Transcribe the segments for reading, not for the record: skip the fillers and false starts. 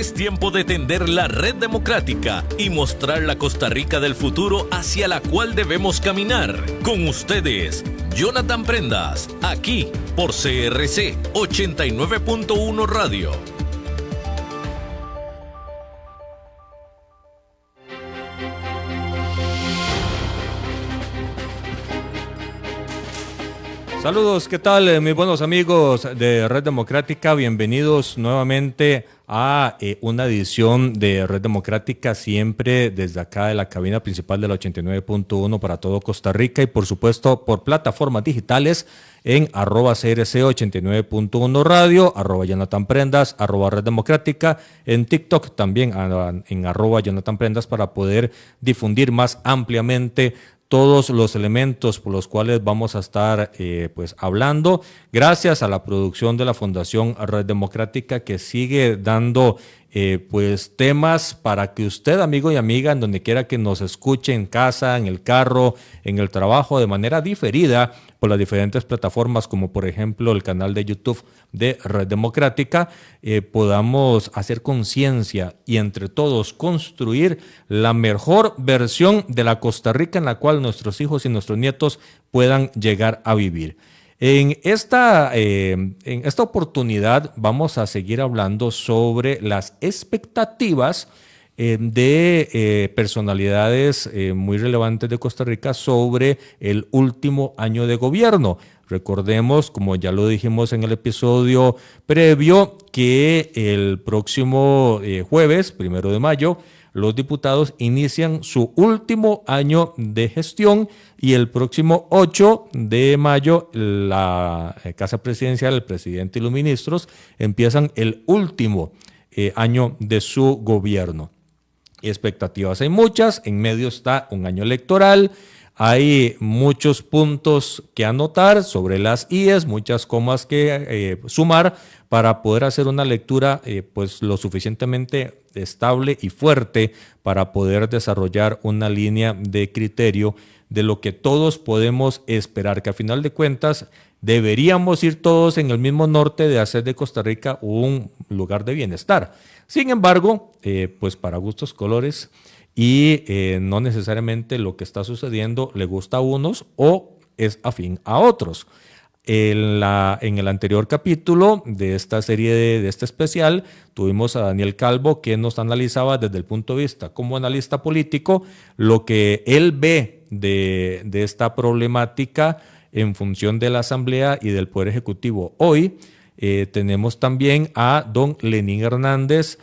Es tiempo de tender la red democrática y mostrar la Costa Rica del futuro hacia la cual debemos caminar. Con ustedes, Jonathan Prendas, aquí por CRC 89.1 Radio. Saludos, ¿qué tal? Mis buenos amigos de Red Democrática, bienvenidos nuevamente a una edición de Red Democrática, siempre desde acá de la cabina principal de la 89.1 para todo Costa Rica y por supuesto por plataformas digitales en @CRC 89.1 Radio, @Jonathan Prendas, @Red Democrática, en TikTok también en @Jonathan Prendas para poder difundir más ampliamente todos los elementos por los cuales vamos a estar hablando, gracias a la producción de la Fundación Red Democrática que sigue dando temas para que usted, amigo y amiga, en donde quiera que nos escuche, en casa, en el carro, en el trabajo, de manera diferida por las diferentes plataformas, como por ejemplo el canal de YouTube de Red Democrática, podamos hacer conciencia y entre todos construir la mejor versión de la Costa Rica en la cual nuestros hijos y nuestros nietos puedan llegar a vivir. En esta oportunidad vamos a seguir hablando sobre las expectativas de personalidades muy relevantes de Costa Rica sobre el último año de gobierno. Recordemos, como ya lo dijimos en el episodio previo, que el próximo jueves, 1 de mayo, los diputados inician su último año de gestión y el próximo 8 de mayo la Casa Presidencial, el presidente y los ministros empiezan el último año de su gobierno. Expectativas hay muchas, en medio está un año electoral, hay muchos puntos que anotar sobre las IES, muchas comas que sumar para poder hacer una lectura lo suficientemente estable y fuerte para poder desarrollar una línea de criterio de lo que todos podemos esperar, que a final de cuentas deberíamos ir todos en el mismo norte de hacer de Costa Rica un lugar de bienestar. Sin embargo, para gustos colores y no necesariamente lo que está sucediendo le gusta a unos o es afín a otros. En el anterior capítulo de esta serie, de este especial, tuvimos a Daniel Calvo, que nos analizaba desde el punto de vista como analista político lo que él ve de esta problemática en función de la Asamblea y del Poder Ejecutivo. Hoy tenemos también a don Lenín Hernández,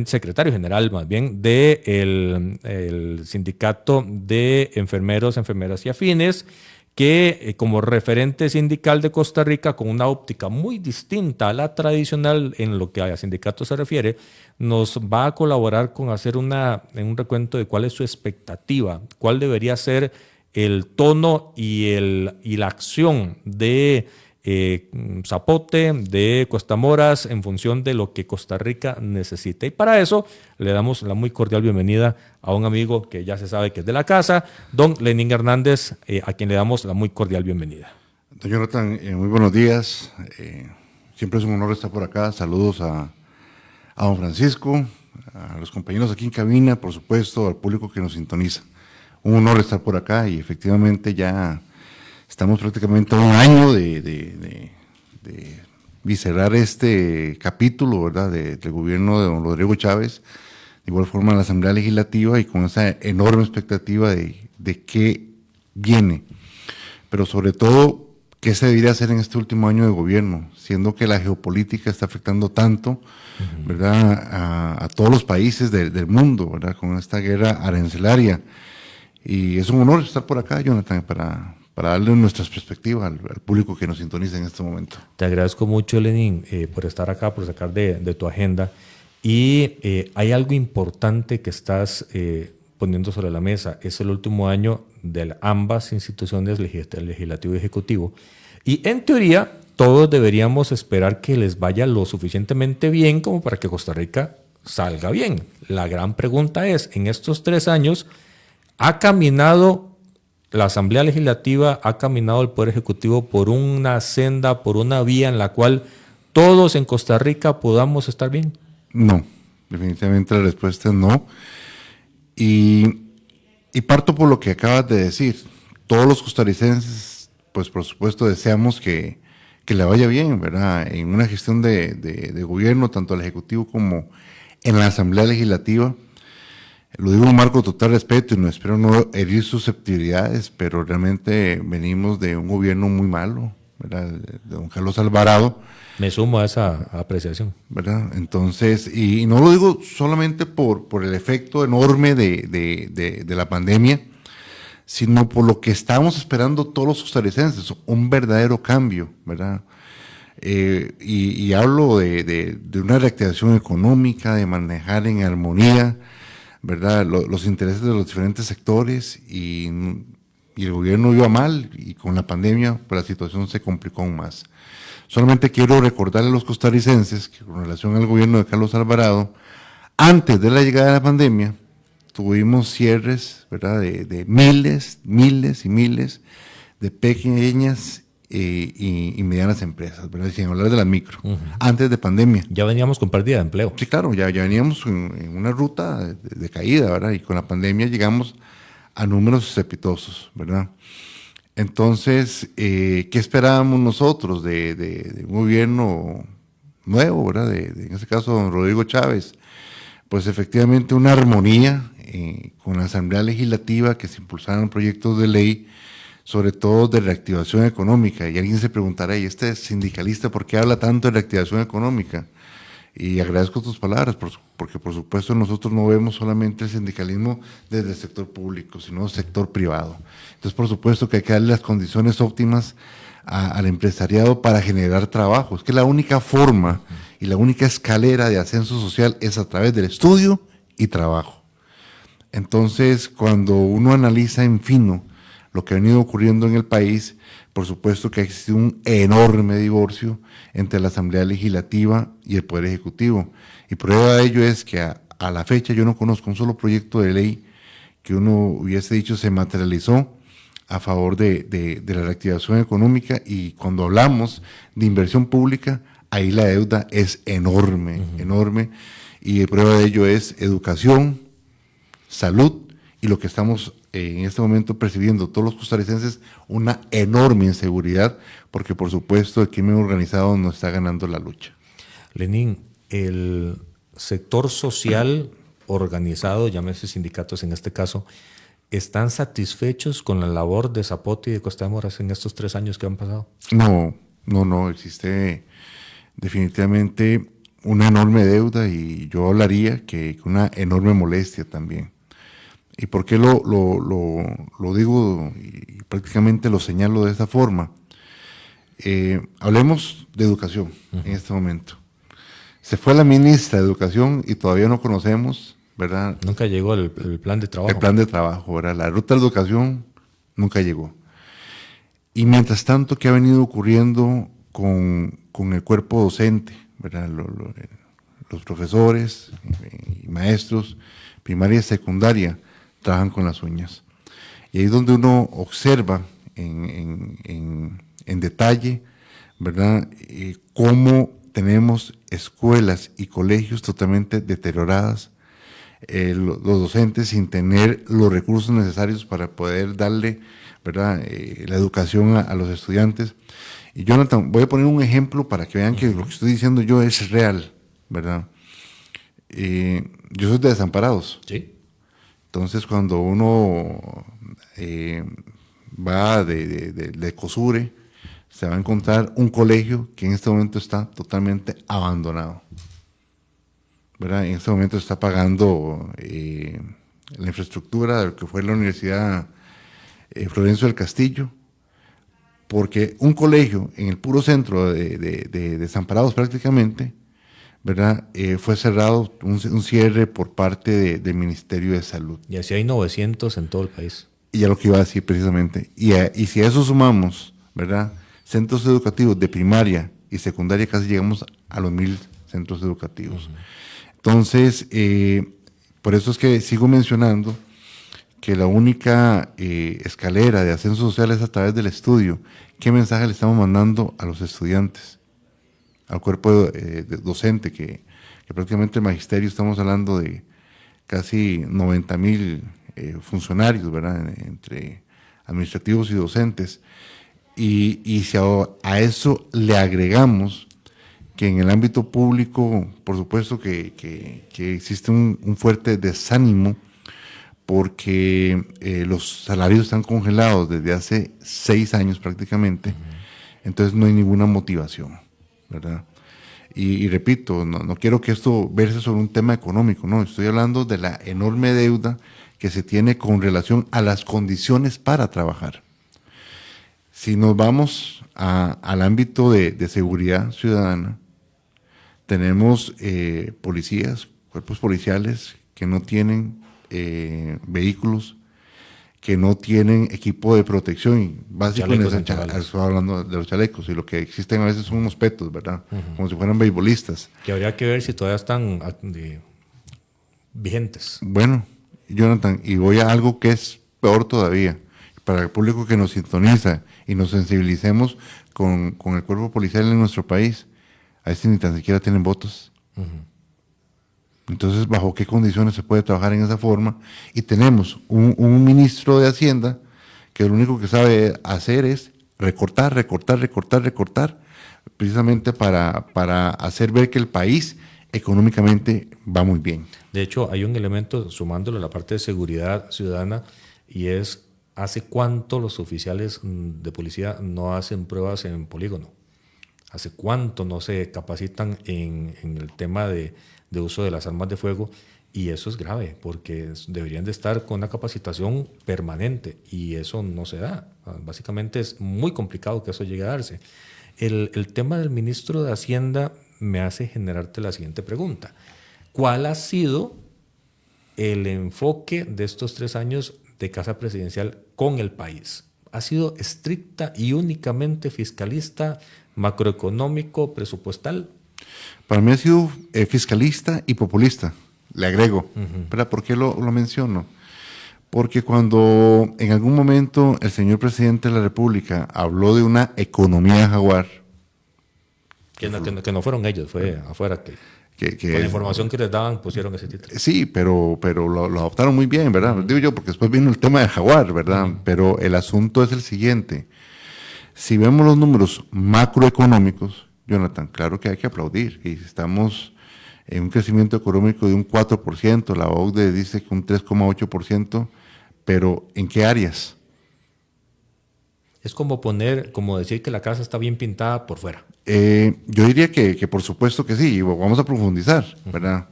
secretario general más bien del Sindicato de Enfermeros, Enfermeras y Afines, que como referente sindical de Costa Rica, con una óptica muy distinta a la tradicional en lo que a sindicatos se refiere, nos va a colaborar con hacer un recuento de cuál es su expectativa, cuál debería ser el tono y la acción de Zapote, de Cuesta Moras, en función de lo que Costa Rica necesita. Y para eso le damos la muy cordial bienvenida a un amigo que ya se sabe que es de la casa, don Lenín Hernández, a quien le damos la muy cordial bienvenida. Don Jonathan, muy buenos días. Siempre es un honor estar por acá. Saludos a don Francisco, a los compañeros aquí en cabina, por supuesto, al público que nos sintoniza. Un honor estar por acá y efectivamente ya estamos prácticamente a un año de cerrar este capítulo, ¿verdad?, del gobierno de don Rodrigo Chávez, de igual forma en la Asamblea Legislativa y con esa enorme expectativa de qué viene, pero sobre todo qué se debería hacer en este último año de gobierno, siendo que la geopolítica está afectando tanto, ¿verdad?, a todos los países del mundo, ¿verdad?, con esta guerra arancelaria. Y es un honor estar por acá, Jonathan, para darle nuestras perspectivas al público que nos sintoniza en este momento. Te agradezco mucho, Lenín, por estar acá, por sacar de tu agenda. Y hay algo importante que estás poniendo sobre la mesa. Es el último año de ambas instituciones, legislativo y ejecutivo. Y en teoría, todos deberíamos esperar que les vaya lo suficientemente bien como para que Costa Rica salga bien. La gran pregunta es, en estos 3 años, ¿ha caminado la Asamblea Legislativa, ha caminado el Poder Ejecutivo por una senda, por una vía en la cual todos en Costa Rica podamos estar bien? No, definitivamente la respuesta es no. Y parto por lo que acabas de decir. Todos los costarricenses, pues por supuesto deseamos que le vaya bien, ¿verdad? En una gestión de gobierno, tanto al Ejecutivo como en la Asamblea Legislativa. Lo digo con marco de total respeto y no espero no herir susceptibilidades, pero realmente venimos de un gobierno muy malo, ¿verdad? De don Carlos Alvarado. Me sumo a esa apreciación. ¿Verdad? Entonces, y no lo digo solamente por el efecto enorme de la pandemia, sino por lo que estamos esperando todos los costarricenses, un verdadero cambio, ¿verdad? Y hablo de una reactivación económica, de manejar en armonía, ¿verdad? Los intereses de los diferentes sectores y el gobierno iba mal y con la pandemia pues la situación se complicó aún más. Solamente quiero recordarle a los costarricenses que con relación al gobierno de Carlos Alvarado, antes de la llegada de la pandemia, tuvimos cierres, ¿verdad? De miles y miles de pequeñas y medianas empresas, ¿verdad? Sin hablar de las micro, antes de pandemia. Ya veníamos con pérdida de empleo. Sí, claro, ya veníamos en una ruta de caída, ¿verdad? Y con la pandemia llegamos a números estrepitosos, ¿verdad? Entonces, ¿qué esperábamos nosotros de un gobierno nuevo, ¿verdad? En este caso, don Rodrigo Chávez. Pues efectivamente una armonía con la Asamblea Legislativa, que se impulsaran proyectos de ley, sobre todo de reactivación económica. Y alguien se preguntará, ¿y este sindicalista por qué habla tanto de reactivación económica? Y agradezco tus palabras, porque por supuesto nosotros no vemos solamente el sindicalismo desde el sector público, sino el sector privado. Entonces, por supuesto que hay que darle las condiciones óptimas al empresariado para generar trabajo. Es que la única forma y la única escalera de ascenso social es a través del estudio y trabajo. Entonces, cuando uno analiza en fino lo que ha venido ocurriendo en el país, por supuesto que ha existido un enorme divorcio entre la Asamblea Legislativa y el Poder Ejecutivo. Y prueba de ello es que a la fecha yo no conozco un solo proyecto de ley que uno hubiese dicho se materializó a favor de la reactivación económica, y cuando hablamos de inversión pública, ahí la deuda es enorme, enorme, y prueba de ello es educación, salud y lo que estamos en este momento percibiendo todos los costarricenses, una enorme inseguridad, porque por supuesto el crimen organizado no está ganando la lucha. Lenín, el sector social organizado, llámese sindicatos en este caso, ¿están satisfechos con la labor de Zapote y de Costa de Moras en estos 3 años que han pasado? No, existe definitivamente una enorme deuda, y yo hablaría que una enorme molestia también. ¿Y por qué lo digo y prácticamente lo señalo de esta forma? Hablemos de educación en este momento. Se fue la ministra de Educación y todavía no conocemos, ¿verdad? Nunca llegó el plan de trabajo. El plan de trabajo, ¿verdad? La ruta de educación nunca llegó. Y mientras tanto, ¿qué ha venido ocurriendo con el cuerpo docente, ¿verdad? Los profesores y maestros, primaria y secundaria, trabajan con las uñas. Y ahí es donde uno observa en detalle, ¿verdad? Cómo tenemos escuelas y colegios totalmente deterioradas, los docentes sin tener los recursos necesarios para poder darle, ¿verdad?, la educación a los estudiantes. Y Jonathan, voy a poner un ejemplo para que vean que lo que estoy diciendo yo es real, ¿verdad? Yo soy de Desamparados. Sí. Entonces, cuando uno va de Cosure, se va a encontrar un colegio que en este momento está totalmente abandonado, ¿verdad? En este momento está pagando la infraestructura de lo que fue la Universidad Florencio del Castillo, porque un colegio en el puro centro de Desamparados prácticamente, ¿verdad? Fue cerrado, un cierre por parte del Ministerio de Salud. Y así hay 900 en todo el país. Y ya lo que iba a decir precisamente. Y si a eso sumamos, ¿verdad?, centros educativos de primaria y secundaria, casi llegamos a los 1000 centros educativos. Entonces, por eso es que sigo mencionando que la única escalera de ascenso social es a través del estudio. ¿Qué mensaje le estamos mandando a los estudiantes, al cuerpo docente que que prácticamente el magisterio estamos hablando de casi 90,000 funcionarios, ¿verdad? Entre administrativos y docentes. Y si a eso le agregamos que en el ámbito público, por supuesto que existe un fuerte desánimo porque los salarios están congelados desde hace 6 años prácticamente, entonces no hay ninguna motivación, ¿verdad? Y repito, no quiero que esto verse sobre un tema económico, no, estoy hablando de la enorme deuda que se tiene con relación a las condiciones para trabajar. Si nos vamos al ámbito de seguridad ciudadana, tenemos policías, cuerpos policiales que no tienen vehículos, que no tienen equipo de protección básico. Estoy hablando de los chalecos, y lo que existen a veces son unos petos, ¿verdad? Como si fueran beisbolistas. Que habría que ver si todavía están vigentes. Bueno, Jonathan, y voy a algo que es peor todavía, para el público que nos sintoniza y nos sensibilicemos con el cuerpo policial en nuestro país. A veces ni tan siquiera tienen votos. Entonces, ¿bajo qué condiciones se puede trabajar en esa forma? Y tenemos un ministro de Hacienda que lo único que sabe hacer es recortar, precisamente para hacer ver que el país económicamente va muy bien. De hecho, hay un elemento sumándolo a la parte de seguridad ciudadana, y es ¿hace cuánto los oficiales de policía no hacen pruebas en polígono? ¿Hace cuánto no se capacitan en el tema de uso de las armas de fuego? Y eso es grave, porque deberían de estar con una capacitación permanente, y eso no se da. Básicamente es muy complicado que eso llegue a darse. El tema del ministro de Hacienda me hace generarte la siguiente pregunta. ¿Cuál ha sido el enfoque de estos 3 años de Casa Presidencial con el país? ¿Ha sido estricta y únicamente fiscalista, macroeconómico, presupuestal? Para mí ha sido fiscalista y populista, le agrego. ¿Verdad? ¿Por qué lo menciono? Porque cuando en algún momento el señor presidente de la República habló de una economía jaguar, que no fueron ellos, fue afuera que con la información que les daban pusieron ese título. Sí, pero lo adoptaron muy bien, ¿verdad? Digo yo, porque después vino el tema de jaguar, ¿verdad? Pero el asunto es el siguiente. Si vemos los números macroeconómicos, Jonathan, claro que hay que aplaudir. Y estamos en un crecimiento económico de un 4%, la OCDE dice que un 3,8%, pero ¿en qué áreas? Es como decir que la casa está bien pintada por fuera. Yo diría que por supuesto que sí, y vamos a profundizar, ¿verdad?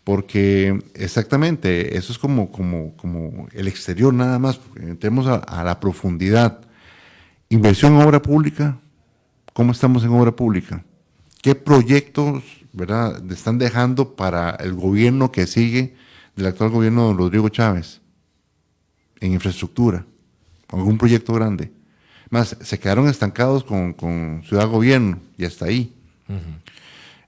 Porque exactamente, eso es como el exterior nada más. Entremos a la profundidad. Inversión en obra pública, ¿cómo estamos en obra pública? ¿Qué proyectos, verdad, están dejando para el gobierno que sigue del actual gobierno de don Rodrigo Chávez en infraestructura? ¿Algún proyecto grande? Más, se quedaron estancados con Ciudad Gobierno y hasta ahí.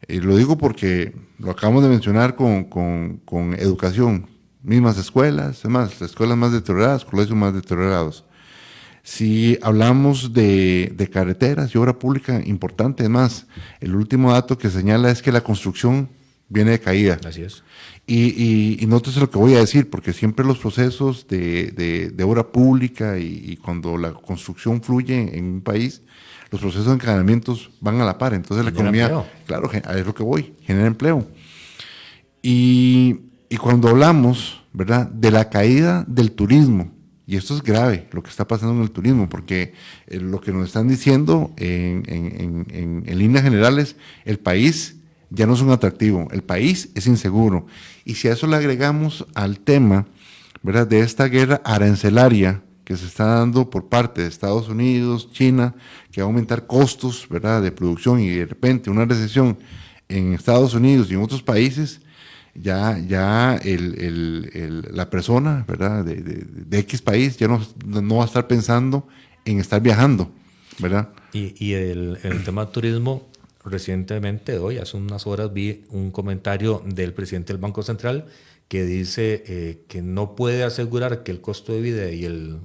Lo digo porque lo acabamos de mencionar con educación. Mismas escuelas, además, escuelas más deterioradas, colegios más deteriorados. Si hablamos de carreteras y obra pública importante, además, el último dato que señala es que la construcción viene de caída. Así es. Y nótese lo que voy a decir, porque siempre los procesos de obra pública y cuando la construcción fluye en un país, los procesos de encadenamientos van a la par. Entonces la economía, empleo. claro, es lo que voy, genera empleo. Y cuando hablamos, ¿verdad?, de la caída del turismo, y esto es grave, lo que está pasando en el turismo, porque lo que nos están diciendo en líneas generales, el país ya no es un atractivo, el país es inseguro. Y si a eso le agregamos al tema, ¿verdad?, de esta guerra arancelaria que se está dando por parte de Estados Unidos, China, que va a aumentar costos, ¿verdad?, de producción, y de repente una recesión en Estados Unidos y en otros países, ya la persona, ¿verdad?, de X país ya no va a estar pensando en estar viajando, ¿verdad? Y el tema de turismo, recientemente, hoy, hace unas horas, vi un comentario del presidente del Banco Central que dice que no puede asegurar que el costo de vida y el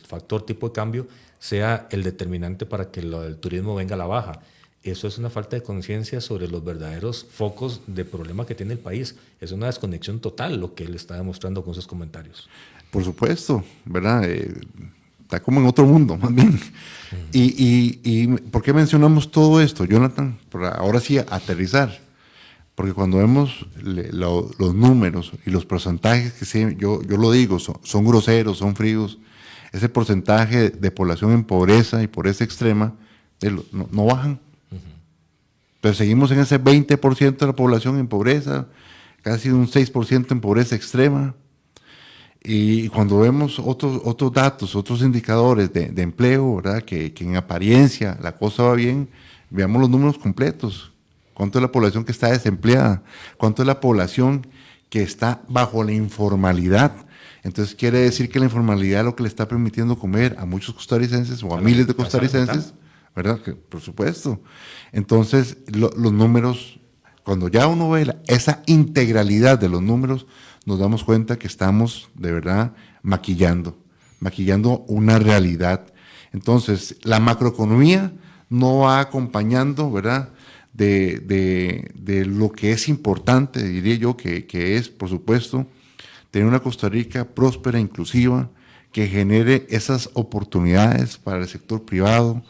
factor tipo de cambio sea el determinante para que lo del turismo venga a la baja. eso es una falta de conciencia sobre los verdaderos focos de problema que tiene el país. Es una desconexión total lo que él está demostrando con sus comentarios. Por supuesto, ¿verdad? Está como en otro mundo, más bien. ¿Y por qué mencionamos todo esto, Jonathan? Para ahora sí aterrizar. Porque cuando vemos los números y los porcentajes que yo lo digo, son groseros, son fríos, ese porcentaje de población en pobreza y pobreza extrema no bajan. Pero seguimos en ese 20% de la población en pobreza, casi un 6% en pobreza extrema. Y cuando vemos otros datos, otros indicadores de empleo, ¿verdad? Que en apariencia la cosa va bien, veamos los números completos. ¿Cuánto es la población que está desempleada? ¿Cuánto es la población que está bajo la informalidad? Entonces quiere decir que la informalidad es lo que le está permitiendo comer a muchos costarricenses o a miles de costarricenses, ¿verdad? Que, por supuesto. Entonces los números, cuando ya uno ve esa integralidad de los números, nos damos cuenta que estamos de verdad maquillando una realidad. Entonces la macroeconomía no va acompañando, ¿verdad?, de lo que es importante, diría yo, que es, por supuesto, tener una Costa Rica próspera, inclusiva, que genere esas oportunidades para el sector privado,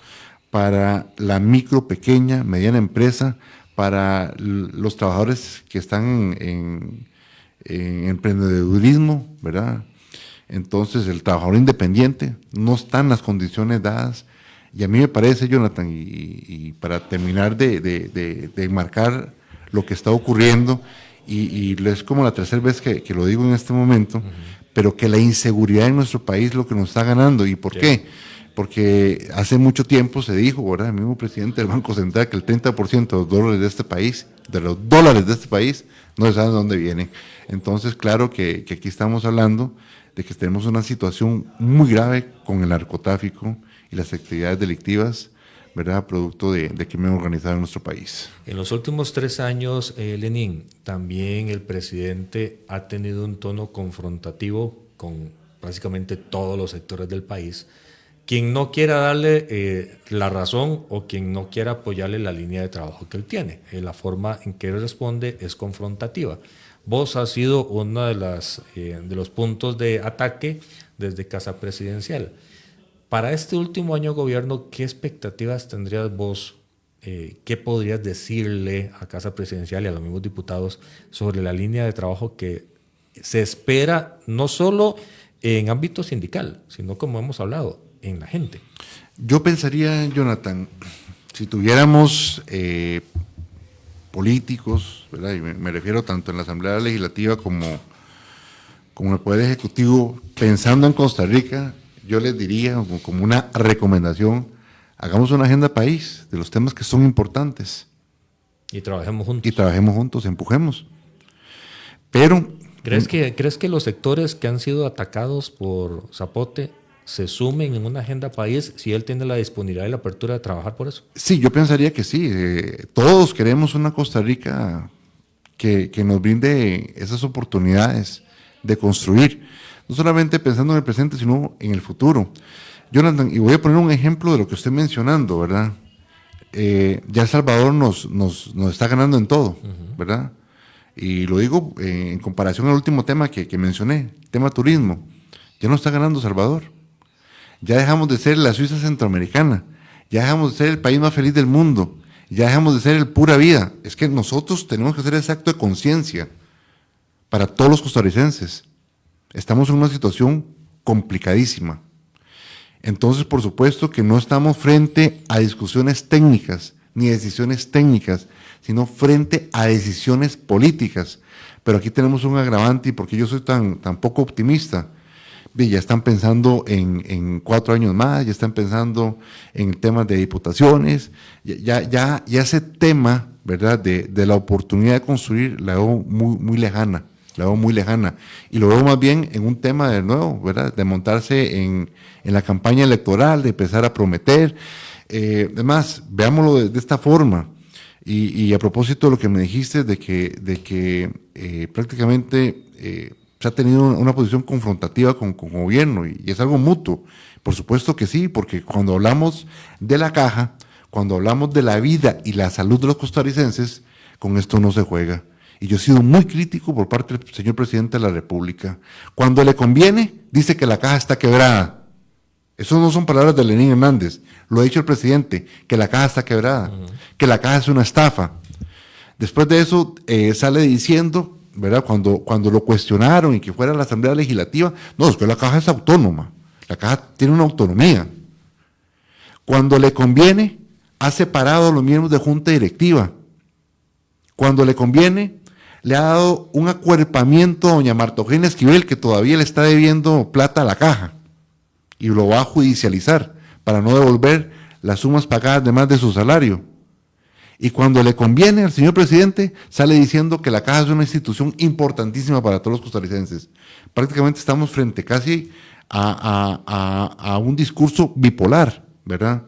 para la micro, pequeña, mediana empresa, para los trabajadores que están en emprendedurismo, ¿verdad? Entonces, el trabajador independiente, no están las condiciones dadas. Y a mí me parece, Jonathan, y para terminar de marcar lo que está ocurriendo, y es como la tercera vez que lo digo en este momento, pero que la inseguridad en nuestro país es lo que nos está ganando. ¿Y por qué? Porque hace mucho tiempo se dijo, ¿verdad?, el mismo presidente del Banco Central, que el 30% de los dólares de este país, no se sabe de dónde vienen. Entonces, claro que aquí estamos hablando de que tenemos una situación muy grave con el narcotráfico y las actividades delictivas, ¿verdad?, producto de crimen organizado en nuestro país. En los últimos 3 años, Lenín, también el presidente ha tenido un tono confrontativo con básicamente todos los sectores del país. Quien no quiera darle la razón o quien no quiera apoyarle la línea de trabajo que él tiene, la forma en que él responde es confrontativa. Vos has sido uno de los puntos de ataque desde Casa Presidencial. Para este último año de gobierno, ¿qué expectativas tendrías vos? ¿Qué podrías decirle a Casa Presidencial y a los mismos diputados sobre la línea de trabajo que se espera, no solo en ámbito sindical, sino, como hemos hablado, en la gente? Yo pensaría, Jonathan, si tuviéramos políticos, ¿verdad?, y me refiero tanto en la Asamblea Legislativa como en el Poder Ejecutivo, pensando en Costa Rica, yo les diría, como una recomendación, hagamos una agenda país de los temas que son importantes. Y trabajemos juntos. Empujemos. Pero ¿Crees que los sectores que han sido atacados por Zapote se sumen en una agenda país si él tiene la disponibilidad y la apertura de trabajar por eso? Sí, yo pensaría que sí. Todos queremos una Costa Rica que nos brinde esas oportunidades de construir, no solamente pensando en el presente, sino en el futuro. Jonathan, y voy a poner un ejemplo de lo que estoy mencionando, ¿verdad? Ya El Salvador nos está ganando en todo, ¿verdad? Y lo digo en comparación al último tema que mencioné, tema turismo. Ya no está ganando El Salvador. Ya dejamos de ser la Suiza centroamericana. Ya dejamos de ser el país más feliz del mundo. Ya dejamos de ser el pura vida. Es que nosotros tenemos que hacer ese acto de conciencia para todos los costarricenses. Estamos en una situación complicadísima. Entonces, por supuesto que no estamos frente a discusiones técnicas ni decisiones técnicas, sino frente a decisiones políticas. Pero aquí tenemos un agravante, y porque yo soy tan poco optimista, ya están pensando en 4 años más, ya están pensando en temas de diputaciones, ya ese tema, ¿verdad?, de la oportunidad de construir, la veo muy lejana. Y lo veo más bien en un tema de nuevo, ¿verdad?, de montarse en la campaña electoral, de empezar a prometer. Además, veámoslo de esta forma. Y a propósito de lo que me dijiste, de que prácticamente se ha tenido una posición confrontativa con gobierno, y es algo mutuo. Por supuesto que sí, porque cuando hablamos de la caja, Cuando hablamos de la vida y la salud de los costarricenses, con esto no se juega. Y yo he sido muy crítico por parte del señor presidente de la República. Cuando le conviene, dice que la caja está quebrada. Eso no son palabras de Lenín Hernández. Lo ha dicho el presidente, que la caja está quebrada, que la caja es una estafa. Después de eso, sale diciendo, ¿verdad? Cuando lo cuestionaron y que fuera a la Asamblea Legislativa, no, es que la caja es autónoma. La caja tiene una autonomía. Cuando le conviene, ha separado a los miembros de junta directiva. Cuando le conviene, le ha dado un acuerpamiento a doña Marta Eugenia Esquivel, que todavía le está debiendo plata a la caja, y lo va a judicializar para no devolver las sumas pagadas de más de su salario. Y cuando le conviene al señor presidente, sale diciendo que la caja es una institución importantísima para todos los costarricenses. Prácticamente estamos frente casi a un discurso bipolar, ¿verdad?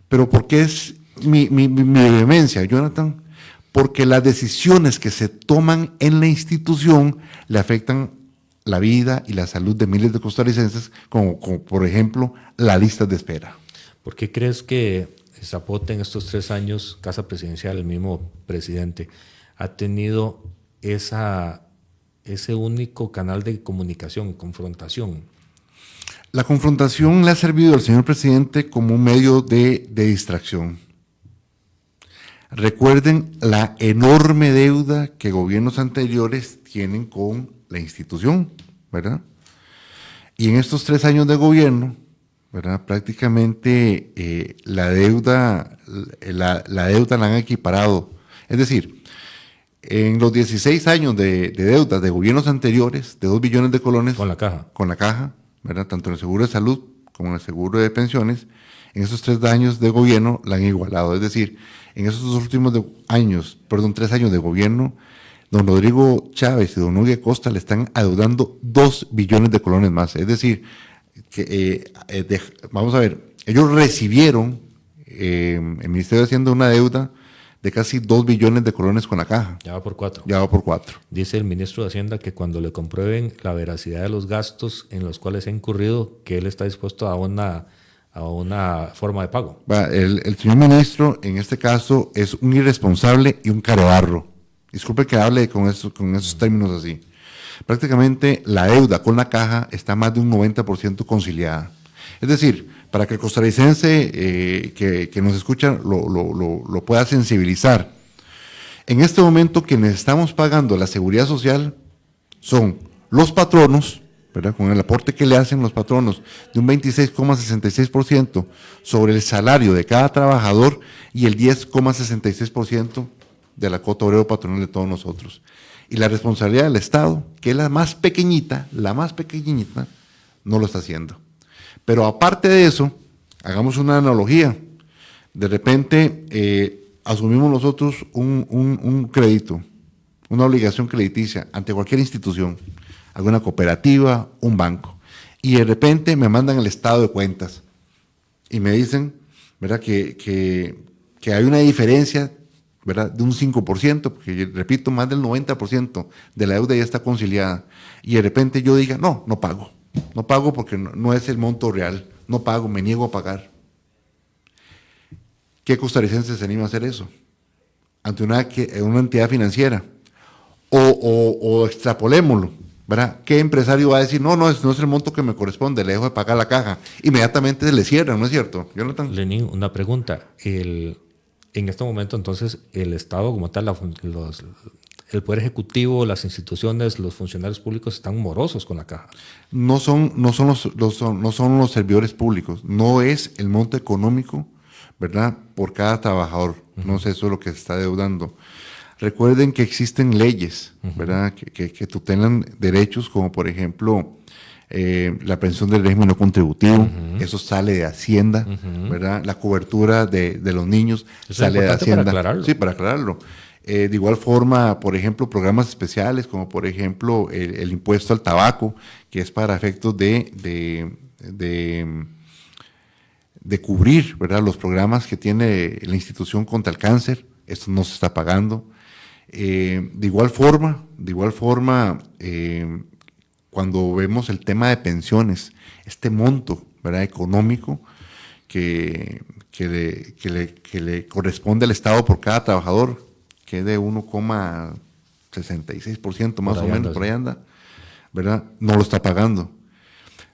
Pero ¿por qué es mi vehemencia, Jonathan? Porque las decisiones que se toman en la institución le afectan la vida y la salud de miles de costarricenses, como por ejemplo la lista de espera. ¿Por qué crees que Zapote en estos 3 años, Casa Presidencial, el mismo presidente, ha tenido ese único canal de comunicación, confrontación? La confrontación le ha servido al señor presidente como un medio de distracción. Recuerden la enorme deuda que gobiernos anteriores tienen con la institución, ¿verdad? Y en estos 3 años de gobierno, ¿verdad? Prácticamente la deuda la han equiparado. Es decir, en los 16 años de deuda de gobiernos anteriores, de 2 billones de colones. Con la caja, ¿verdad? Tanto en el seguro de salud como en el seguro de pensiones, en esos 3 años de gobierno la han igualado. Es decir, en esos últimos 3 años de gobierno, don Rodrigo Chávez y don Hugo Acosta le están adeudando 2 billones de colones más. Es decir, que vamos a ver, ellos recibieron el Ministerio de Hacienda una deuda de casi 2 billones de colones con la caja. Ya va por 4. Ya va por 4. Dice el ministro de Hacienda que cuando le comprueben la veracidad de los gastos en los cuales ha incurrido, que él está dispuesto a una forma de pago. El señor ministro, en este caso, es un irresponsable y un carebarro. Disculpe que hable con esos términos así. Prácticamente la deuda con la caja está más de un 90% conciliada. Es decir, para que el costarricense que nos escucha lo pueda sensibilizar. En este momento quienes estamos pagando la seguridad social son los patronos, ¿verdad? Con el aporte que le hacen los patronos de un 26,66% sobre el salario de cada trabajador y el 10,66% de la cuota obrero patronal de todos nosotros. Y la responsabilidad del Estado, que es la más pequeñita, no lo está haciendo. Pero aparte de eso, hagamos una analogía. De repente asumimos nosotros un crédito, una obligación crediticia ante cualquier institución, alguna cooperativa, un banco, y de repente me mandan el estado de cuentas y me dicen, ¿verdad?, que hay una diferencia, ¿verdad?, de un 5%, porque repito, más del 90% de la deuda ya está conciliada, y de repente yo diga, no pago porque no es el monto real, no pago, me niego a pagar. ¿Qué costarricense se anima a hacer eso? Ante una entidad financiera. O extrapolémoslo, ¿verdad? ¿Qué empresario va a decir, no es el monto que me corresponde, le dejo de pagar la caja? Inmediatamente se le cierra, ¿no es cierto, Jonathan? Lenín, una pregunta. En este momento, entonces, el Estado como tal, el Poder Ejecutivo, las instituciones, los funcionarios públicos están morosos con la caja. No son los servidores públicos, no es el monto económico, ¿verdad?, por cada trabajador. No sé, eso es lo que se está deudando. Recuerden que existen leyes, ¿verdad?, que tutelan derechos, como por ejemplo la pensión del régimen no contributivo, eso sale de Hacienda, ¿verdad? La cobertura de los niños eso sale es de Hacienda. para aclararlo. Sí, para aclararlo. De igual forma, por ejemplo, programas especiales, como por ejemplo el impuesto al tabaco, que es para efectos de cubrir, ¿verdad?, los programas que tiene la institución contra el cáncer. Esto no se está pagando. De igual forma, cuando vemos el tema de pensiones, este monto, ¿verdad?, económico que que le corresponde al Estado por cada trabajador, que es de 1,66% más o menos, por ahí anda, ¿verdad? No lo está pagando.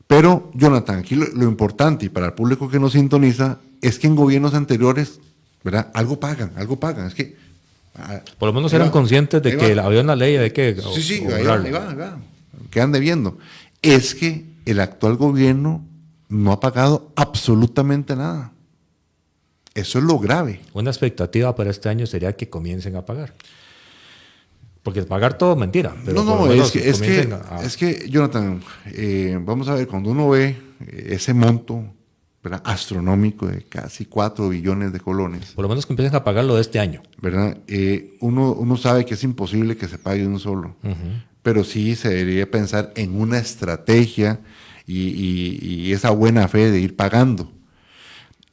Pero, Jonathan, aquí lo importante, y para el público que nos sintoniza, es que en gobiernos anteriores, ¿verdad? Algo pagan. Es que... Por lo menos eran conscientes de que había una ley de que... Sí, ahí va. Quedan debiendo. Es que el actual gobierno no ha pagado absolutamente nada. Eso es lo grave. Una expectativa para este año sería que comiencen a pagar. Porque pagar todo es mentira. Pero es que, Jonathan, vamos a ver, cuando uno ve ese monto, ¿verdad?, astronómico de casi 4 billones de colones. Por lo menos que empiecen a pagarlo de este año. ¿Verdad? Uno sabe que es imposible que se pague de un solo. Pero sí se debería pensar en una estrategia y esa buena fe de ir pagando.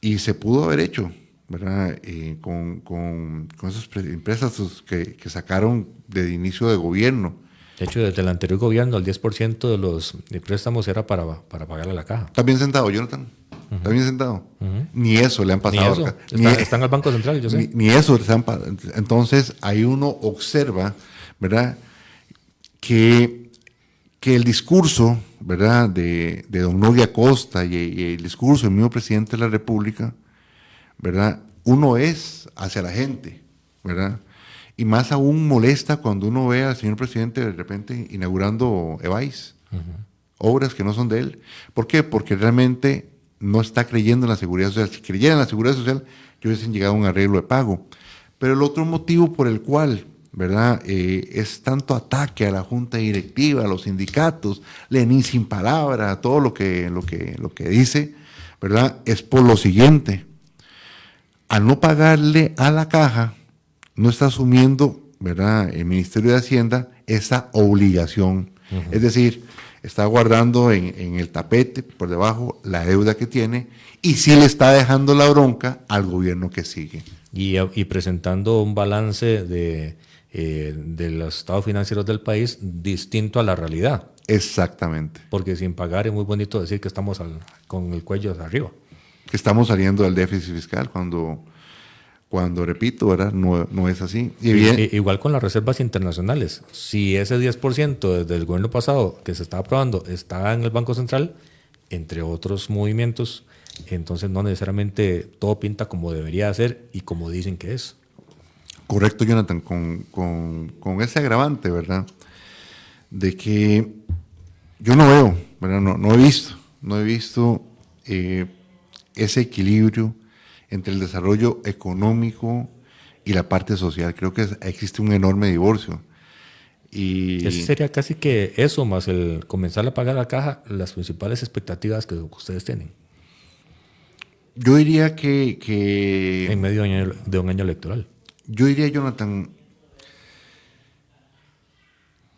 Y se pudo haber hecho, ¿verdad? Con esas empresas que sacaron de inicio de gobierno. De hecho, desde el anterior gobierno, el 10% de los préstamos era para pagarle a la caja. ¿Está bien sentado, Jonathan? ¿Está bien sentado? Ni eso le han pasado. Están al Banco Central, yo sé. Ni eso. Entonces, ahí uno observa, ¿verdad?, que el discurso, ¿verdad?, de don Nogui Acosta y el discurso del mismo presidente de la República, ¿verdad?, uno es hacia la gente, ¿verdad? Y más aún molesta cuando uno ve al señor presidente de repente inaugurando EVAIS, obras que no son de él. ¿Por qué? Porque realmente no está creyendo en la seguridad social. Si creyera en la seguridad social, yo hubiesen llegado a un arreglo de pago. Pero el otro motivo por el cual, ¿verdad?, es tanto ataque a la junta directiva, a los sindicatos, Lenín sin palabra, todo lo que dice, ¿verdad?, es por lo siguiente. Al no pagarle a la caja, no está asumiendo, ¿verdad?, el Ministerio de Hacienda esa obligación. Es decir, está guardando en el tapete, por debajo, la deuda que tiene y sí le está dejando la bronca al gobierno que sigue. Y presentando un balance de los estados financieros del país distinto a la realidad. Exactamente. Porque sin pagar es muy bonito decir que estamos con el cuello hacia arriba. Que estamos saliendo del déficit fiscal cuando repito, ¿verdad?, no es así. Igual con las reservas internacionales. Si ese 10% desde el gobierno pasado que se estaba aprobando está en el Banco Central, entre otros movimientos, entonces no necesariamente todo pinta como debería ser y como dicen que es. Correcto, Jonathan, con ese agravante, ¿verdad?, de que yo no veo, ¿verdad?, no he visto ese equilibrio entre el desarrollo económico y la parte social. Creo que existe un enorme divorcio. Y ese sería casi que eso, más el comenzar a pagar la caja, las principales expectativas que ustedes tienen. Yo diría que en medio de un año electoral. Yo diría, Jonathan,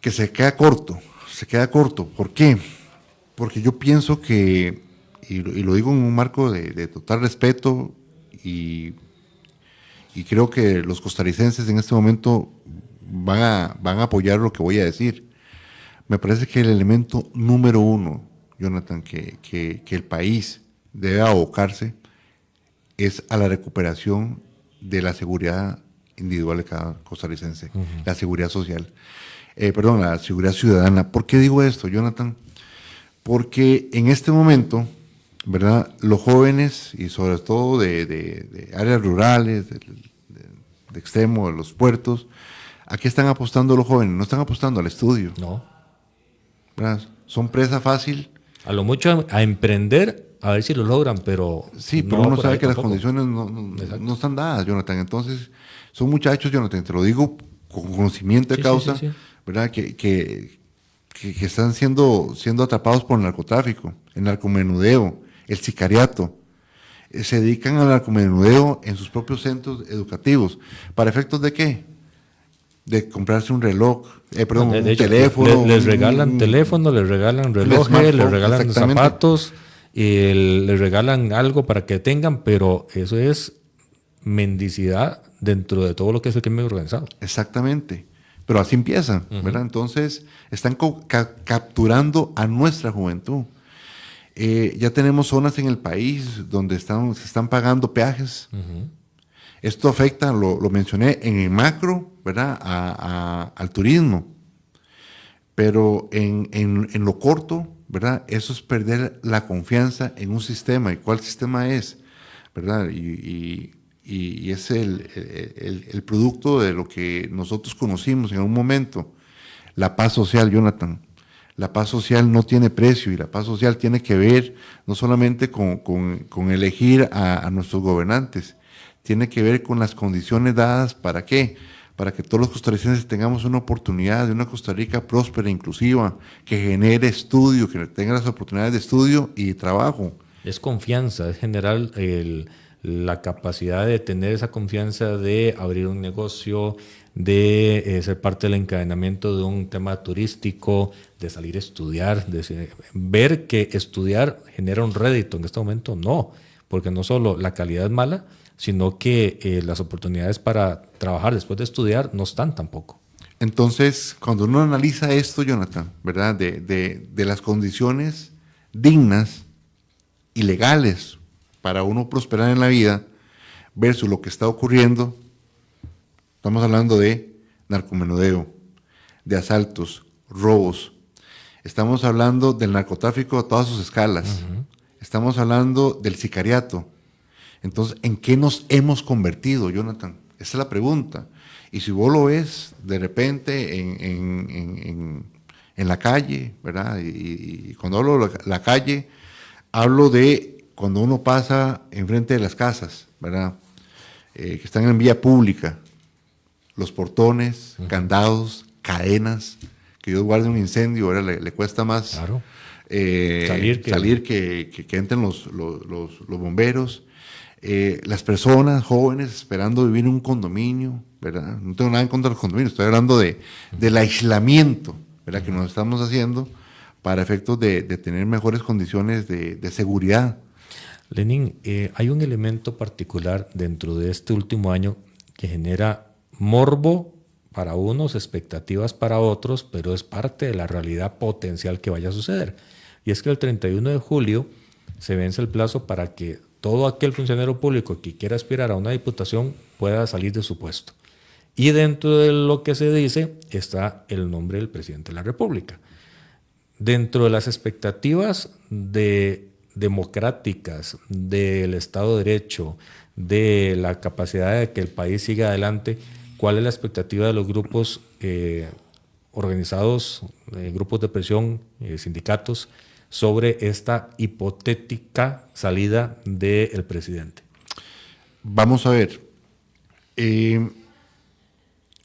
que se queda corto. ¿Por qué? Porque yo pienso que, y lo digo en un marco de total respeto, y creo que los costarricenses en este momento van a apoyar lo que voy a decir. Me parece que el elemento número uno, Jonathan, que el país debe abocarse es a la recuperación de la seguridad individual de cada costarricense, la seguridad social. La seguridad ciudadana. ¿Por qué digo esto, Jonathan? Porque en este momento, ¿verdad?, los jóvenes, y sobre todo de áreas rurales, de extremo, de los puertos, ¿a qué están apostando los jóvenes? No están apostando al estudio. No. ¿Verdad? Son presa fácil. A lo mucho a emprender, a ver si lo logran, pero... Sí, pero uno sabe que tampoco. Las condiciones no están dadas, Jonathan. Entonces, son muchachos, Jonathan, te lo digo con conocimiento de causa, sí. ¿Verdad?, que están siendo atrapados por el narcotráfico, el narcomenudeo, el sicariato. Se dedican al narcomenudeo en sus propios centros educativos. ¿Para efectos de qué? De comprarse un reloj, un teléfono. Les regalan teléfono, les regalan relojes, les regalan zapatos, y les regalan algo para que tengan, pero eso es mendicidad dentro de todo lo que es el crimen organizado. Exactamente. Pero así empiezan, ¿verdad? Entonces, están capturando a nuestra juventud. Ya tenemos zonas en el país donde se están pagando peajes. Esto afecta, lo mencioné en el macro, ¿verdad? Al turismo. Pero en lo corto, ¿verdad? Eso es perder la confianza en un sistema. ¿Y cuál sistema es? ¿Verdad? Y es el producto de lo que nosotros conocimos en un momento. La paz social, Jonathan. La paz social no tiene precio y la paz social tiene que ver no solamente con elegir a nuestros gobernantes, tiene que ver con las condiciones dadas, ¿para qué? Para que todos los costarricenses tengamos una oportunidad de una Costa Rica próspera, inclusiva, que genere estudio, que tenga las oportunidades de estudio y de trabajo. Es confianza, es generar la capacidad de tener esa confianza de abrir un negocio, de ser parte del encadenamiento de un tema turístico, de salir a estudiar, de ver que estudiar genera un rédito. En este momento no, porque no solo la calidad es mala, sino que las oportunidades para trabajar después de estudiar no están tampoco. Entonces, cuando uno analiza esto, Jonathan, ¿verdad? De las condiciones dignas y legales para uno prosperar en la vida versus lo que está ocurriendo, estamos hablando de narcomenudeo, de asaltos, robos, estamos hablando del narcotráfico a todas sus escalas, estamos hablando del sicariato. Entonces, ¿en qué nos hemos convertido, Jonathan? Esa es la pregunta. Y si vos lo ves de repente en la calle, ¿verdad? Y cuando hablo de la calle, hablo de cuando uno pasa enfrente de las casas, ¿verdad? Que están en vía pública, los portones, candados, cadenas, que Dios guarde un incendio, ¿verdad? Le cuesta más Claro. salir que entren los bomberos. Las personas jóvenes esperando vivir en un condominio, ¿verdad? No tengo nada en contra de los condominios, estoy hablando del aislamiento, ¿verdad? Que nos estamos haciendo para efectos de tener mejores condiciones de seguridad. Lenín, hay un elemento particular dentro de este último año que genera morbo para unos, expectativas para otros, pero es parte de la realidad potencial que vaya a suceder. Y es que el 31 de julio se vence el plazo para que todo aquel funcionario público que quiera aspirar a una diputación pueda salir de su puesto. Y dentro de lo que se dice está el nombre del presidente de la República. Dentro de las expectativas democráticas del Estado de Derecho, de la capacidad de que el país siga adelante, ¿cuál es la expectativa de los grupos organizados, grupos de presión, sindicatos, sobre esta hipotética salida del presidente? Vamos a ver,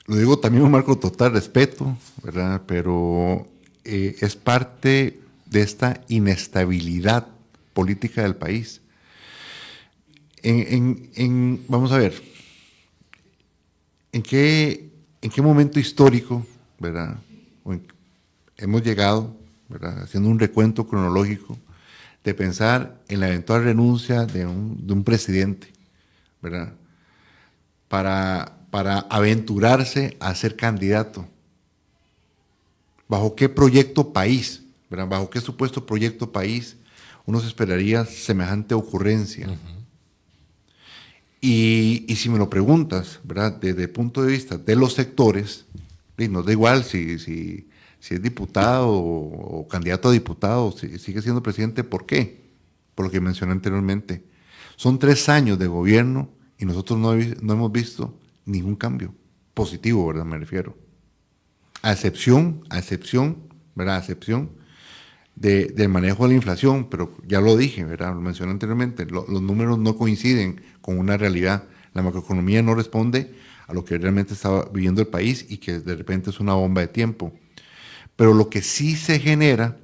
lo digo también un marco total respeto, ¿verdad? Pero es parte de esta inestabilidad política del país. Vamos a ver, ¿en qué momento histórico, ¿verdad? Hemos llegado, ¿verdad? Haciendo un recuento cronológico, de pensar en la eventual renuncia de un presidente, ¿verdad? Para aventurarse a ser candidato. ¿Bajo qué proyecto país, ¿verdad? ¿Bajo qué supuesto proyecto país uno se esperaría semejante ocurrencia? Y si me lo preguntas, ¿verdad? Desde el punto de vista de los sectores, nos da igual si es diputado o candidato a diputado, sigue siendo presidente. ¿Por qué? Por lo que mencioné anteriormente. Son 3 años de gobierno y nosotros no hemos visto ningún cambio positivo, ¿verdad? Me refiero. A excepción, ¿verdad? A excepción del manejo de la inflación, pero ya lo dije, ¿verdad? Lo mencioné anteriormente, los números no coinciden con una realidad. La macroeconomía no responde a lo que realmente estaba viviendo el país y que de repente es una bomba de tiempo. Pero lo que sí se genera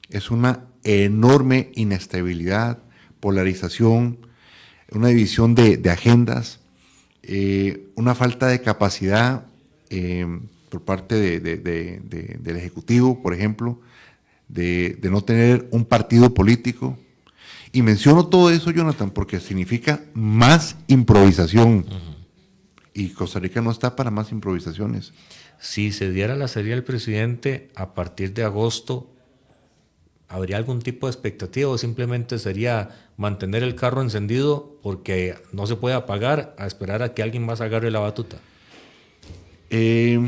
es una enorme inestabilidad, polarización, una división de agendas, una falta de capacidad por parte del Ejecutivo, por ejemplo, de no tener un partido político. Y menciono todo eso, Jonathan, porque significa más improvisación. Y Costa Rica no está para más improvisaciones. Si se diera la salida del presidente a partir de agosto, ¿habría algún tipo de expectativa o simplemente sería mantener el carro encendido porque no se puede apagar a esperar a que alguien más agarre la batuta? Yo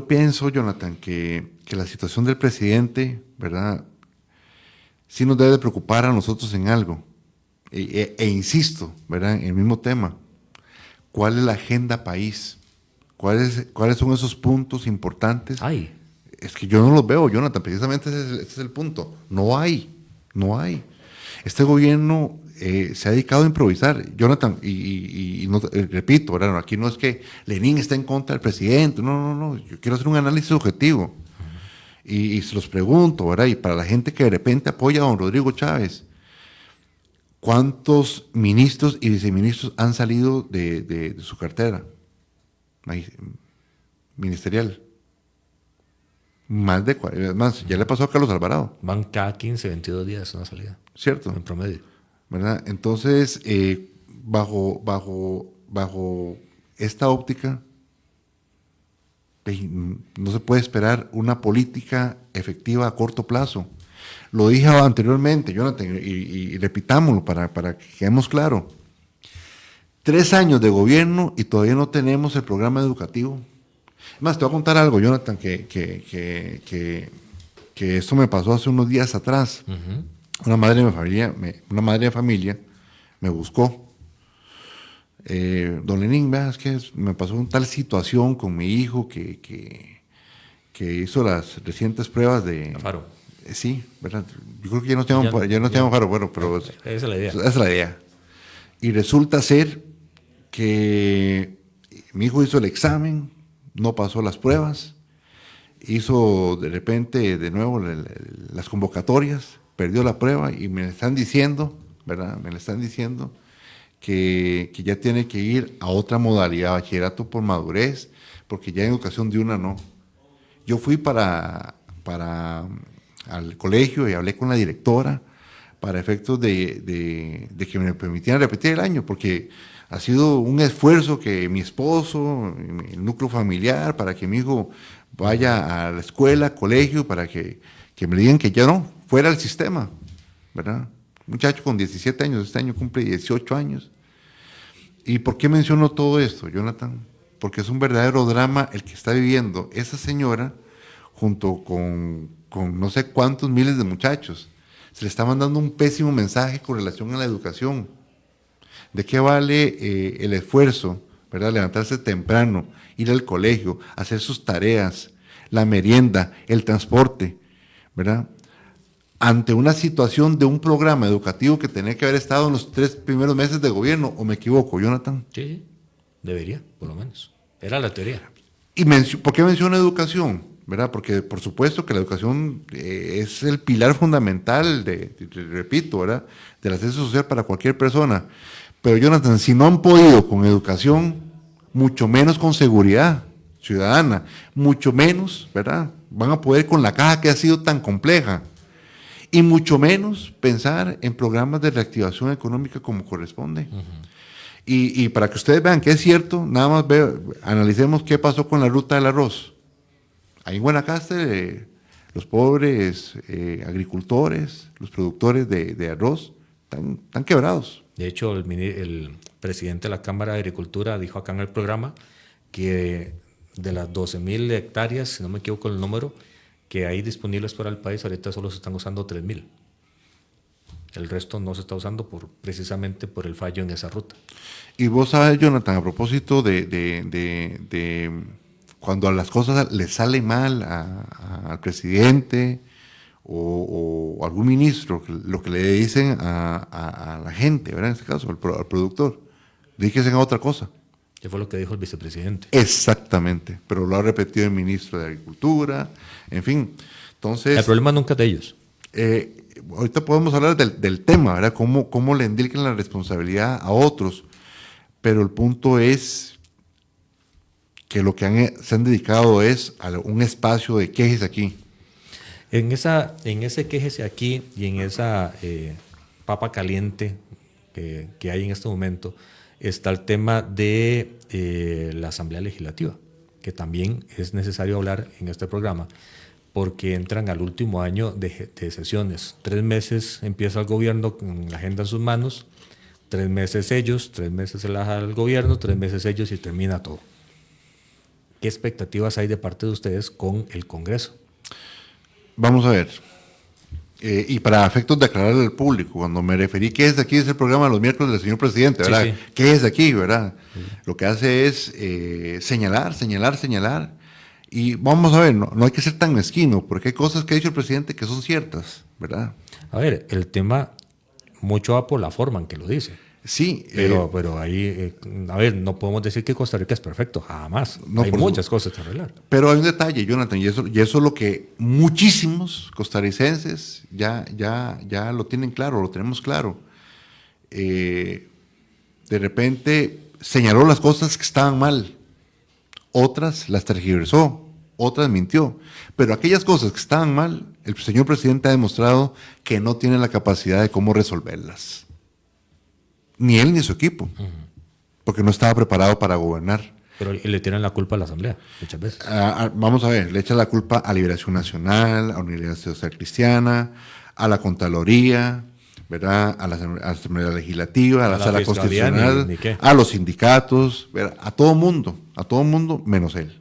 pienso, Jonathan, que la situación del presidente, ¿verdad?, sí nos debe preocupar a nosotros en algo. E insisto, ¿verdad?, en el mismo tema. ¿Cuál es la agenda país? ¿Cuáles son esos puntos importantes? Ay. Es que yo no los veo, Jonathan, precisamente ese es el punto. No hay. Este gobierno se ha dedicado a improvisar, Jonathan, y no, repito, ¿verdad? Aquí no es que Lenin está en contra del presidente, no, yo quiero hacer un análisis objetivo. Y se los pregunto, ¿verdad? Y para la gente que de repente apoya a don Rodrigo Chávez, ¿cuántos ministros y viceministros han salido de su cartera ministerial? Más de 40, más, ya le pasó a Carlos Alvarado. Van cada 15, 22 días una salida. ¿Cierto? En promedio. ¿Verdad? Entonces, bajo esta óptica, no se puede esperar una política efectiva a corto plazo. Lo dije anteriormente, Jonathan, y repitámoslo para que quedemos claro. 3 años de gobierno y todavía no tenemos el programa educativo. Más, te voy a contar algo, Jonathan, que esto me pasó hace unos días atrás. Uh-huh. Una madre de familia me buscó. Don Lenín, es que me pasó una tal situación con mi hijo que hizo las recientes pruebas de... Faro. Sí, ¿verdad? Yo creo que ya no tenemos Faro, bueno, pero... Esa es la idea. Esa es la idea. Y resulta ser que mi hijo hizo el examen, no pasó las pruebas, hizo de repente de nuevo las convocatorias, perdió la prueba y me están diciendo, ¿verdad? Me le están diciendo que ya tiene que ir a otra modalidad, bachillerato por madurez, porque ya en educación de una no. Yo fui al colegio y hablé con la directora para efectos de que me permitieran repetir el año, porque ha sido un esfuerzo que mi esposo, el núcleo familiar, para que mi hijo vaya a la escuela, colegio, para que me digan que ya no, fuera del sistema, ¿verdad? Un muchacho con 17 años, este año cumple 18 años. ¿Y por qué menciono todo esto, Jonathan? Porque es un verdadero drama el que está viviendo esa señora junto con no sé cuántos miles de muchachos. Se le está mandando un pésimo mensaje con relación a la educación. ¿De qué vale el esfuerzo, ¿verdad? Levantarse temprano, ir al colegio, hacer sus tareas, la merienda, el transporte, ¿verdad? Ante una situación de un programa educativo que tenía que haber estado en los 3 primeros meses de gobierno, ¿o me equivoco, Jonathan? Sí, debería, por lo menos. Era la teoría. ¿Y por qué menciono educación? ¿Verdad? Porque por supuesto que la educación es el pilar fundamental, repito, ¿verdad?, del acceso social para cualquier persona. Pero, Jonathan, si no han podido con educación, mucho menos con seguridad ciudadana, mucho menos, ¿verdad?, van a poder con la caja que ha sido tan compleja, y mucho menos pensar en programas de reactivación económica como corresponde. Uh-huh. Y para que ustedes vean que es cierto, nada más analicemos qué pasó con la ruta del arroz. Ahí en Guanacaste, los pobres agricultores, los productores de arroz, están quebrados. De hecho, el presidente de la Cámara de Agricultura dijo acá en el programa que de las 12,000 hectáreas, si no me equivoco el número, que hay disponibles para el país, ahorita solo se están usando 3,000. El resto no se está usando precisamente por el fallo en esa ruta. Y vos sabes, Jonathan, a propósito de cuando a las cosas le sale mal al presidente o algún ministro, lo que le dicen a la gente, ¿verdad? En este caso, al productor, díganse a otra cosa. ¿Qué fue lo que dijo el vicepresidente? Exactamente, pero lo ha repetido el ministro de Agricultura, en fin. Entonces, el problema nunca es de ellos. Ahorita podemos hablar del tema, ¿verdad? Cómo le indican la responsabilidad a otros, pero el punto es que lo que se han dedicado es a un espacio de quejes aquí. En ese quéjese aquí y en esa papa caliente que hay en este momento está el tema de la Asamblea Legislativa, que también es necesario hablar en este programa, porque entran al último año de sesiones. 3 meses empieza el gobierno con la agenda en sus manos, 3 meses ellos, 3 meses se la deja al gobierno, 3 meses ellos y termina todo. ¿Qué expectativas hay de parte de ustedes con el Congreso? Vamos a ver. Y para efectos de aclararle al público, cuando me referí que es de aquí, es el programa de los miércoles del señor presidente, ¿verdad? Sí, sí. ¿Qué es de aquí, verdad? Lo que hace es señalar. Y vamos a ver, no hay que ser tan mezquino, porque hay cosas que ha dicho el presidente que son ciertas, ¿verdad? A ver, el tema mucho va por la forma en que lo dice. Sí. Pero ahí, a ver, no podemos decir que Costa Rica es perfecto, jamás. No, hay muchas cosas que arreglar. Pero hay un detalle, Jonathan, y eso es lo que muchísimos costarricenses ya lo tienen claro, lo tenemos claro. De repente señaló las cosas que estaban mal, otras las tergiversó, otras mintió, pero aquellas cosas que estaban mal, el señor presidente ha demostrado que no tiene la capacidad de cómo resolverlas. Ni él ni su equipo, porque no estaba preparado para gobernar. Pero le tiran la culpa a la Asamblea, muchas veces. Vamos a ver, le echa la culpa a Liberación Nacional, a Unidad Social Cristiana, a la Contraloría, ¿verdad? a la Asamblea Legislativa, a la Sala Constitucional, ni qué. a los sindicatos, ¿verdad? A todo mundo menos él.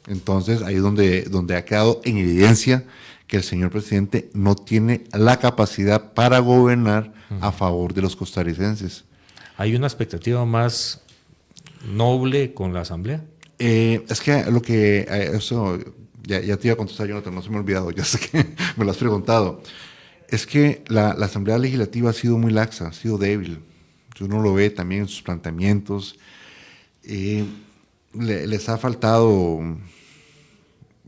Entonces ahí es donde ha quedado en evidencia que el señor presidente no tiene la capacidad para gobernar a favor de los costarricenses. ¿Hay una expectativa más noble con la Asamblea? Es que eso ya te iba a contestar, Jonathan, no se me ha olvidado, ya sé que me lo has preguntado. Es que la Asamblea Legislativa ha sido muy laxa, ha sido débil. Uno lo ve también en sus planteamientos. Les ha faltado,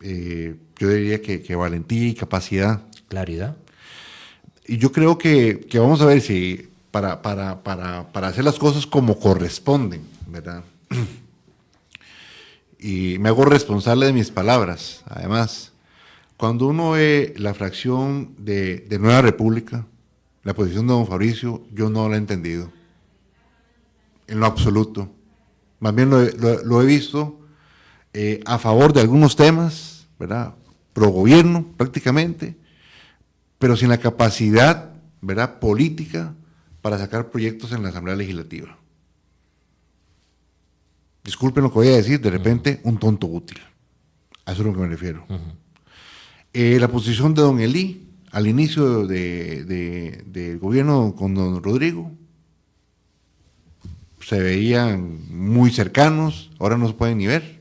yo diría que valentía y capacidad. Claridad. Y yo creo que vamos a ver si para hacer las cosas como corresponden, ¿verdad? Y me hago responsable de mis palabras, además. Cuando uno ve la fracción de Nueva República, la posición de don Fabricio, yo no la he entendido, en lo absoluto. Más bien lo he visto a favor de algunos temas, ¿verdad? Pro gobierno, prácticamente, pero sin la capacidad, ¿verdad?, política para sacar proyectos en la Asamblea Legislativa. Disculpen lo que voy a decir, de repente, un tonto útil. A eso es a lo que me refiero. La posición de don Elí, al inicio del gobierno con don Rodrigo, se veían muy cercanos, ahora no se pueden ni ver.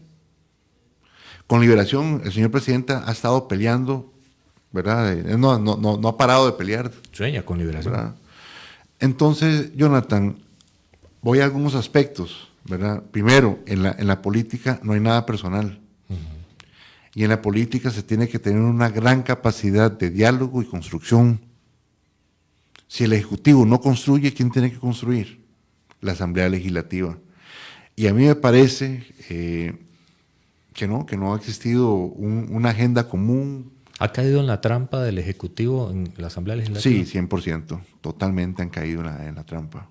Con Liberación, el señor presidente ha estado peleando, ¿verdad? No ha parado de pelear. Sueña con Liberación. ¿Verdad? Entonces, Jonathan, voy a algunos aspectos, ¿verdad? Primero, en la política no hay nada personal. Y en la política se tiene que tener una gran capacidad de diálogo y construcción. Si el Ejecutivo no construye, ¿quién tiene que construir? La Asamblea Legislativa. Y a mí me parece que no ha existido una agenda común. ¿Ha caído en la trampa del Ejecutivo en la Asamblea Legislativa? Sí, 100%. Totalmente han caído en la trampa.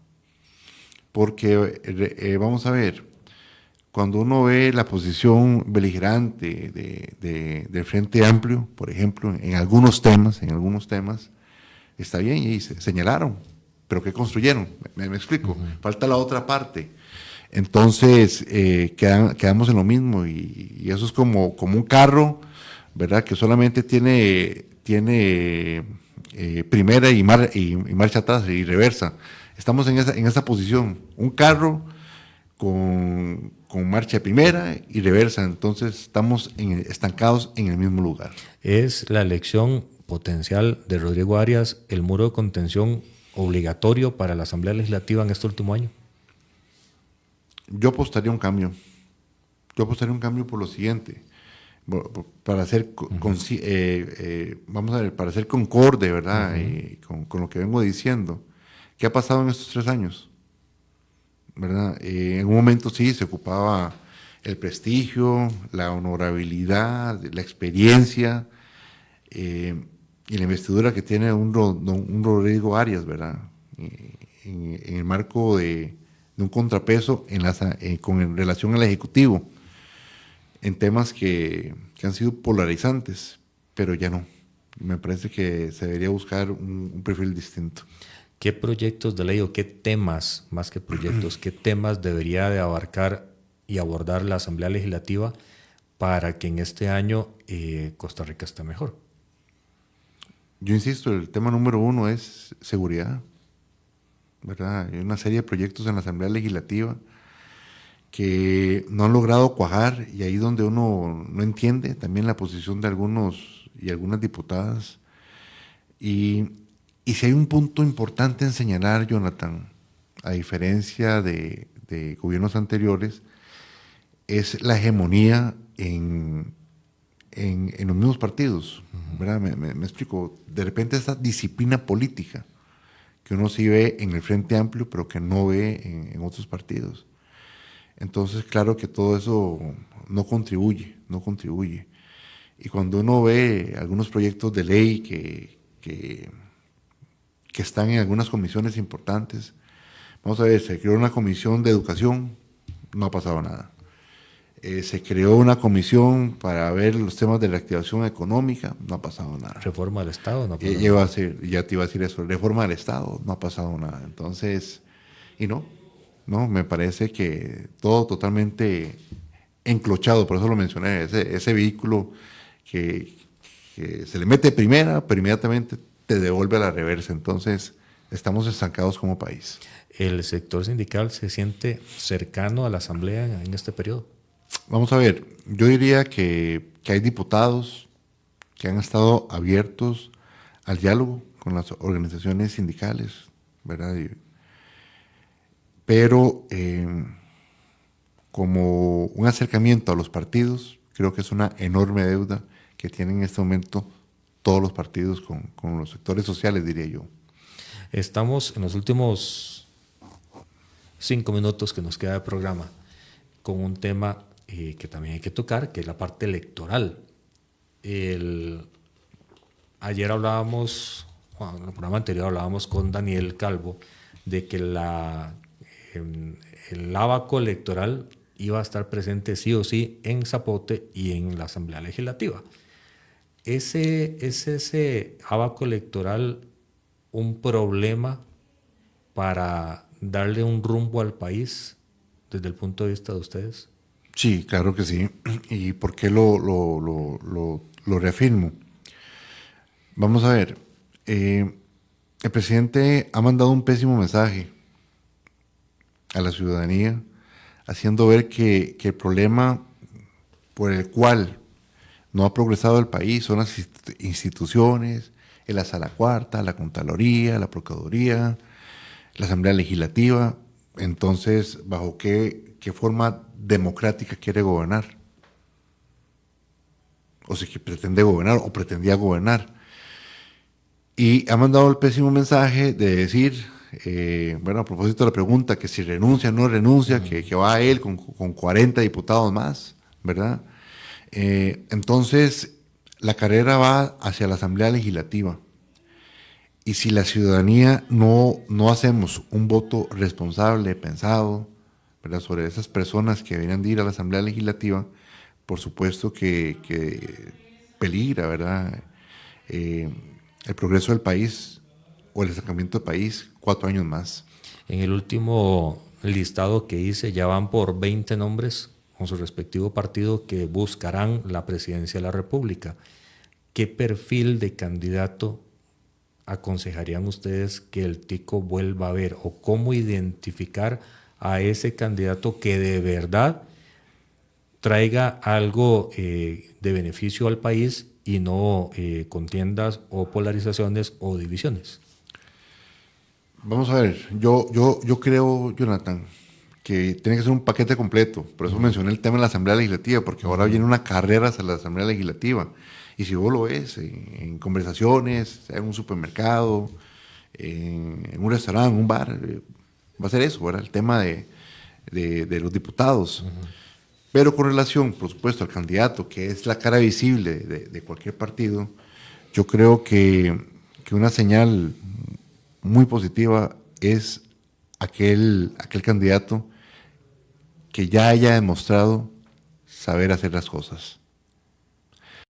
Porque, vamos a ver, cuando uno ve la posición beligerante del Frente Amplio, por ejemplo, en algunos temas, está bien, y señalaron, pero ¿qué construyeron? Me explico. Falta la otra parte. Entonces, quedamos en lo mismo, y eso es como un carro, ¿verdad?, que solamente tiene primera y marcha atrás y reversa. Estamos en esa posición. Un carro con marcha primera y reversa, entonces estamos estancados en el mismo lugar. ¿Es la elección potencial de Rodrigo Arias el muro de contención obligatorio para la Asamblea Legislativa en este último año? Yo apostaría un cambio. Por lo siguiente, para ser, vamos a ver, para ser concorde, ¿verdad? Con lo que vengo diciendo. ¿Qué ha pasado en estos 3 años? ¿Verdad? En un momento sí se ocupaba el prestigio, la honorabilidad, la experiencia y la investidura que tiene un Rodrigo Arias, ¿verdad? En el marco de un contrapeso en relación al Ejecutivo. en temas que han sido polarizantes, pero ya no. Me parece que se debería buscar un perfil distinto. ¿Qué proyectos de ley o qué temas, más que proyectos, qué temas debería de abarcar y abordar la Asamblea Legislativa para que en este año Costa Rica esté mejor? Yo insisto, el tema número uno es seguridad, ¿verdad? Hay una serie de proyectos en la Asamblea Legislativa que no han logrado cuajar, y ahí donde uno no entiende también la posición de algunos y algunas diputadas. Y si hay un punto importante en señalar, Jonathan, a diferencia de gobiernos anteriores, es la hegemonía en los mismos partidos, ¿verdad? Me explico. De repente esta disciplina política que uno sí ve en el Frente Amplio, pero que no ve en otros partidos. Entonces, claro que todo eso no contribuye. Y cuando uno ve algunos proyectos de ley que están en algunas comisiones importantes, vamos a ver, se creó una comisión de educación, no ha pasado nada. Se creó una comisión para ver los temas de reactivación económica, no ha pasado nada. Reforma del Estado, no ha pasado nada. Ya te iba a decir eso, reforma del Estado, no ha pasado nada. Entonces, no, me parece que todo totalmente enclochado, por eso lo mencioné, ese vehículo que se le mete primera, pero inmediatamente te devuelve a la reversa. Entonces, estamos estancados como país. ¿El sector sindical se siente cercano a la Asamblea en este periodo? Vamos a ver, yo diría que hay diputados que han estado abiertos al diálogo con las organizaciones sindicales, ¿verdad? Pero como un acercamiento a los partidos, creo que es una enorme deuda que tienen en este momento todos los partidos con los sectores sociales, diría yo. Estamos en los últimos 5 minutos que nos queda de programa con un tema que también hay que tocar, que es la parte electoral. Ayer hablábamos, en el programa anterior hablábamos con Daniel Calvo de que el ábaco electoral iba a estar presente sí o sí en Zapote y en la Asamblea Legislativa. ¿Es ese ábaco electoral un problema para darle un rumbo al país desde el punto de vista de ustedes? Sí, claro que sí. ¿Y por qué lo reafirmo? Vamos a ver. El presidente ha mandado un pésimo mensaje a la ciudadanía, haciendo ver que el problema por el cual no ha progresado el país son las instituciones, la Sala Cuarta, la Contraloría, la Procuraduría, la Asamblea Legislativa. Entonces, ¿bajo qué forma democrática quiere gobernar? O si pretende gobernar o pretendía gobernar. Y ha mandado el pésimo mensaje de decir, a propósito de la pregunta, que si renuncia o no renuncia, que va a él con 40 diputados más, ¿verdad? Entonces, la carrera va hacia la Asamblea Legislativa. Y si la ciudadanía no hacemos un voto responsable, pensado, ¿verdad?, sobre esas personas que deberían de ir a la Asamblea Legislativa, por supuesto que peligra, ¿verdad?, el progreso del país o el estancamiento del país 4 años más. En el último listado que hice ya van por 20 nombres con su respectivo partido que buscarán la presidencia de la República. ¿Qué perfil de candidato aconsejarían ustedes que el Tico vuelva a ver, o cómo identificar a ese candidato que de verdad traiga algo de beneficio al país y no contiendas o polarizaciones o divisiones? Vamos a ver, yo creo, Jonathan, que tiene que ser un paquete completo. Por eso mencioné el tema de la Asamblea Legislativa, porque ahora viene una carrera hacia la Asamblea Legislativa. Y si vos lo ves en conversaciones, en un supermercado, en un restaurante, en un bar, va a ser eso, ¿verdad?, el tema de los diputados. Pero con relación, por supuesto, al candidato, que es la cara visible de cualquier partido, yo creo que una señal muy positiva es aquel candidato que ya haya demostrado saber hacer las cosas.